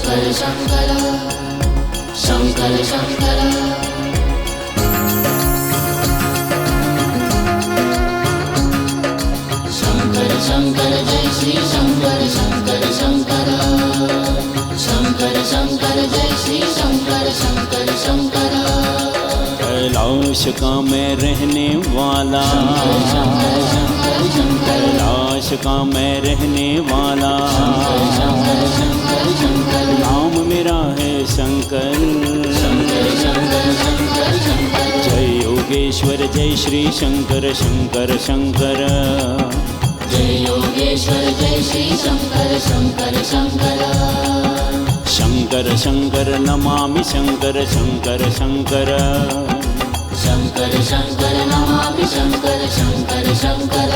शंकर शंकर शंकर शंकर शंकर शंकर जय श्री शंकर शंकर शंकर शंकर शंकर जय श्री शंकर शंकर शंकर कैलाश का मैं रहने वाला कैलाश का मैं रहने वाला नाम मेरा है शंकर जय योगेश्वर जय श्री शंकर शंकर शंकर जय योगेश्वर जय श्री शंकर शंकर शंकर शंकर शंकर नमामि शंकर शंकर शंकर शंकर शंकर नमामि शंकर शंकर शंकर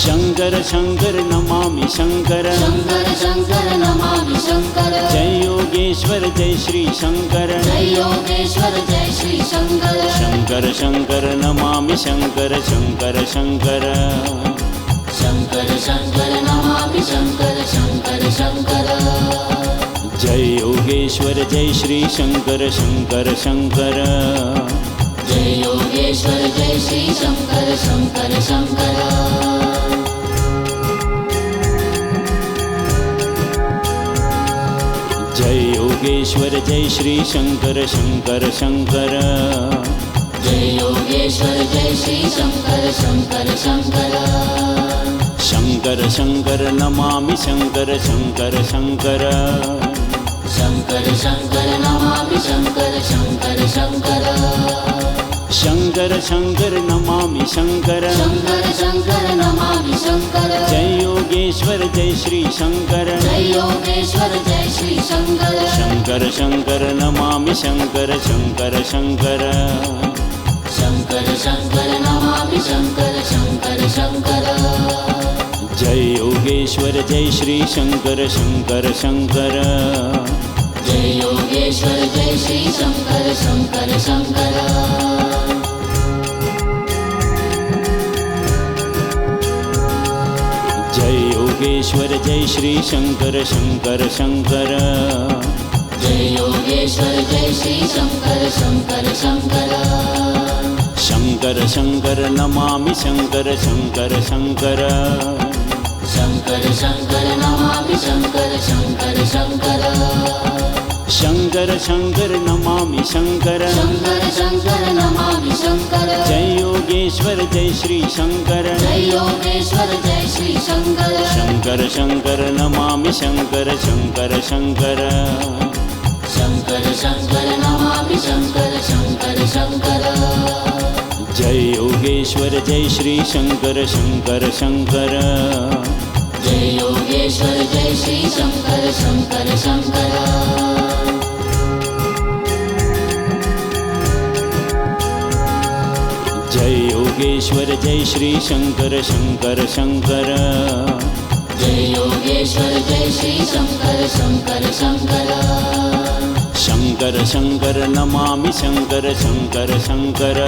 शंकर शंकर नमामि शंकर शंकर शंकर नमामि शंकर जय योगेश्वर जय श्री शंकर जय योगेश्वर जय श्री शंकर शंकर शंकर नमामि शंकर शंकर शंकर शंकर शंकर नमामि शंकर शंकर शंकर जय योगेश्वर जय श्री शंकर शंकर शंकर जय योगेश्वर जय श्री शंकर शंकर शंकर जय योगेश्वर जय श्री शंकर शंकर शंकर जय योगेश्वर जय श्री शंकर शंकर शंकर शंकर शंकर नमामि शंकर शंकर शंकर शंकर शंकर नमामि शंकर शंकर शंकर शंकर शंकर नमामि शंकर शंकर शंकर नमामि शंकर जय योगेश्वर जय श्री शंकर जय योगेश्वर जय श्री शंकर शंकर शंकर नमामि शंकर शंकर शंकर शंकर शंकर नमामि शंकर शंकर शंकर जय योगेश्वर जय श्री शंकर शंकर शंकर जय योगेश्वर जय श्री शंकर शंकर शंकर जय योगेश्वर जय श्री शंकर शंकर शंकर जय योगेश्वर जय श्री शंकर शंकर शंकर शंकर शंकर नमामि शंकर शंकर शंकर शंकर शंकर नमामि शंकर शंकर शंकर शंकर शंकर नमामि शंकर शंकर शंकर नमामि शंकर जय योगेश्वर जय श्री शंकर जय योगेश्वर जय श्री शंकर शंकर शंकर नमामि शंकर शंकर शंकर शंकर शंकर नमामि शंकर शंकर शंकर जय योगेश्वर जय श्री शंकर शंकर शंकर जय योगेश्वर जय श्री शंकर शंकर शंकर जय योगेश्वर जय श्री शंकर शंकर शंकर जय योगेश्वर जय श्री शंकर शंकर शंकर शंकर शंकर नमामि शंकर शंकर शंकर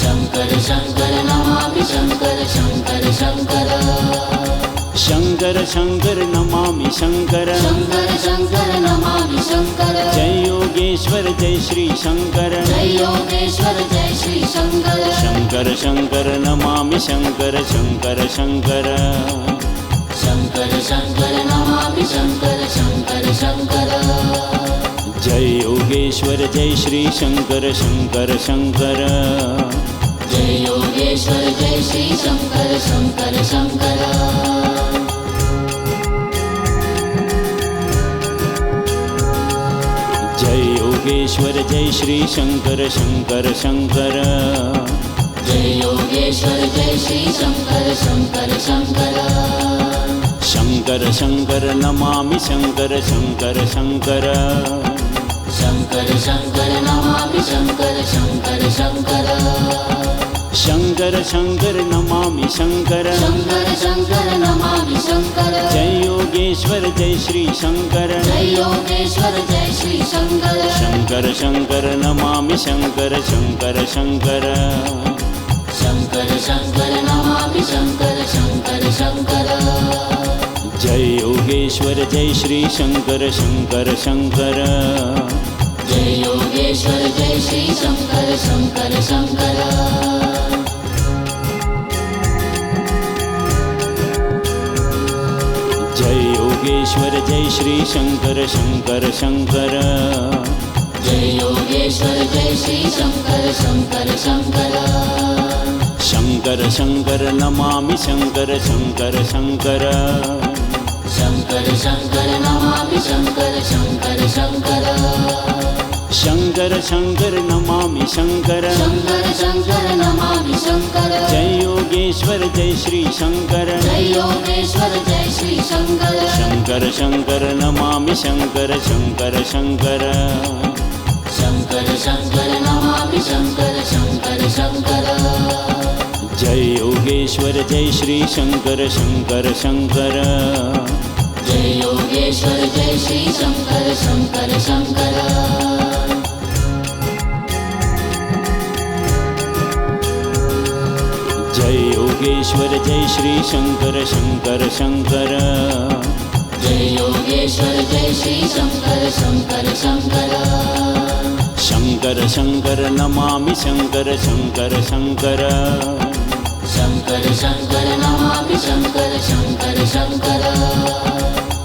शंकर शंकर नमामि शंकर शंकर शंकर शंकर शंकर नमामि शंकर शंकर शंकर नमामि शंकर जय योगेश्वर जय श्री शंकर जय योगेश्वर जय श्री शंकर शंकर शंकर नमामि शंकर शंकर शंकर शंकर शंकर नमामि शंकर शंकर शंकर जय योगेश्वर जय श्री शंकर शंकर शंकर जय योगेश्वर जय श्री शंकर शंकर शंकर जय योगेश्वर जय श्री शंकर शंकर शंकर जय योगेश्वर जय श्री शंकर शंकर शंकर शंकर शंकर नमामि शंकर शंकर शंकर शंकर शंकर नमामि शंकर शंकर शंकर शंकर शंकर नमामि शंकर शंकर शंकर नमामि शंकर जय योगेश्वर जय श्री शंकर जय योगेश्वर जय श्री शंकर शंकर शंकर नमामि शंकर शंकर शंकर शंकर शंकर नमामि शंकर शंकर शंकर जय योगेश्वर योगेश्वर जय श्री शंकर शंकर शंकर। जय योगेश्वर जय श्री शंकर शंकर शंकर। जय योगेश्वर जय श्री शंकर शंकर शंकर। जय योगेश्वर जय श्री शंकर शंकर शंकर। शंकर शंकर नमामि शंकर शंकर शंकर। शंकर शंकर नमामि शंकर शंकर शंकर। शंकर शंकर नमामि शंकर। शंकर शंकर नमामि शंकर। जय योगेश्वर जय श्री शंकर। जय योगेश्वर जय श्री शंकर। शंकर शंकर नमामि शंकर शंकर शंकर। शंकर शंकर नमामि शंकर शंकर शंकर। जय योगेश्वर जय श्री शंकर शंकर शंकर। जय योगेश्वर जय श्री शंकर शंकर शंकर। जय योगेश्वर जय श्री शंकर शंकर शंकर। जय योगेश्वर जय श्री शंकर शंकर शंकर। शंकर शंकर नमामि शंकर शंकर शंकर। शंकर शंकर नमामि शंकर शंकर शंकर।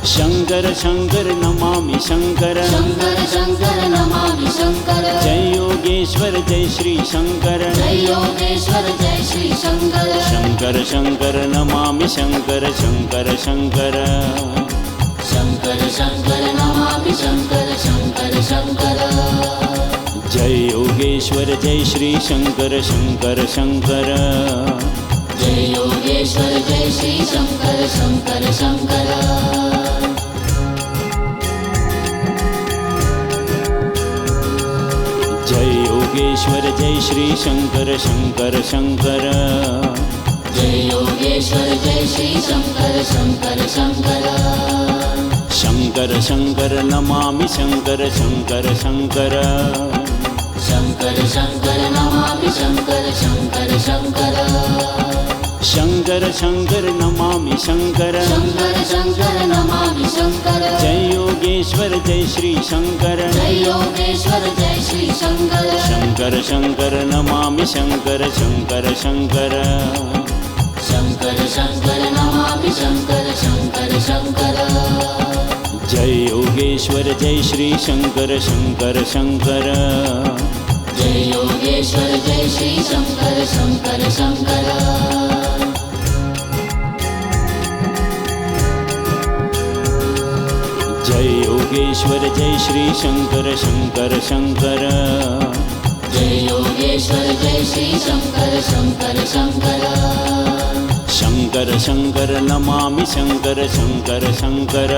शंकर शंकर नमामि शंकर। शंकर शंकर नमामि शंकर। जय योगेश्वर जय श्री शंकर। जय योगेश्वर जय श्री शंकर। शंकर शंकर नमामि शंकर शंकर शंकर। शंकर शंकर नमामि शंकर शंकर शंकर। जय योगेश्वर जय श्री शंकर शंकर शंकर। जय योगेश्वर जय श्री शंकर शंकर शंकर। जय योगेश्वर जय श्री शंकर शंकर शंकर। जय योगेश्वर जय श्री शंकर शंकर शंकर। शंकर शंकर नमामि शंकर शंकर शंकर। शंकर शंकर नमामि शंकर शंकर शंकर। शंकर शंकर नमामि शंकर। शंकर शंकर नमामि शंकर। जय योगेश्वर जय श्री शंकर। जय योगेश्वर जय श्री शंकर। शंकर शंकर नमामि शंकर शंकर शंकर। शंकर शंकर नमामि शंकर शंकर शंकर। जय योगेश्वर जय श्री शंकर शंकर शंकर। जय योगेश्वर जय श्री शंकर शंकर शंकर। जय योगेश्वर जय श्री शंकर शंकर शंकर। जय योगेश्वर जय श्री शंकर शंकर शंकर। शंकर शंकर नमामि शंकर शंकर शंकर।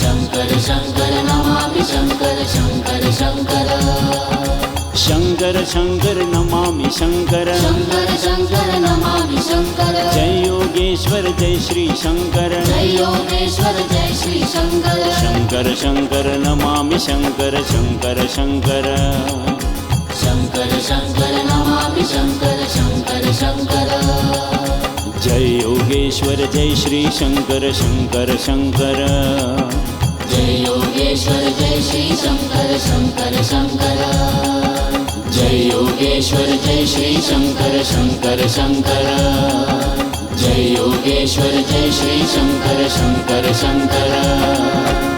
शंकर शंकर नमामि शंकर शंकर शंकर। शंकर शंकर नमामि शंकर। शंकर शंकर नमामि शंकर। जय योगेश्वर जय श्री शंकर। जय योगेश्वर जय श्री शंकर। शंकर शंकर नमामि शंकर शंकर शंकर। शंकर शंकर नमामि शंकर शंकर शंकर। जय योगेश्वर जय श्री शंकर शंकर शंकर। जय योगेश्वर जय श्री शंकर शंकर शंकर। जय योगेश्वर जय श्री शंकर शंकर शंकर। जय योगेश्वर जय श्री शंकर शंकर शंकर।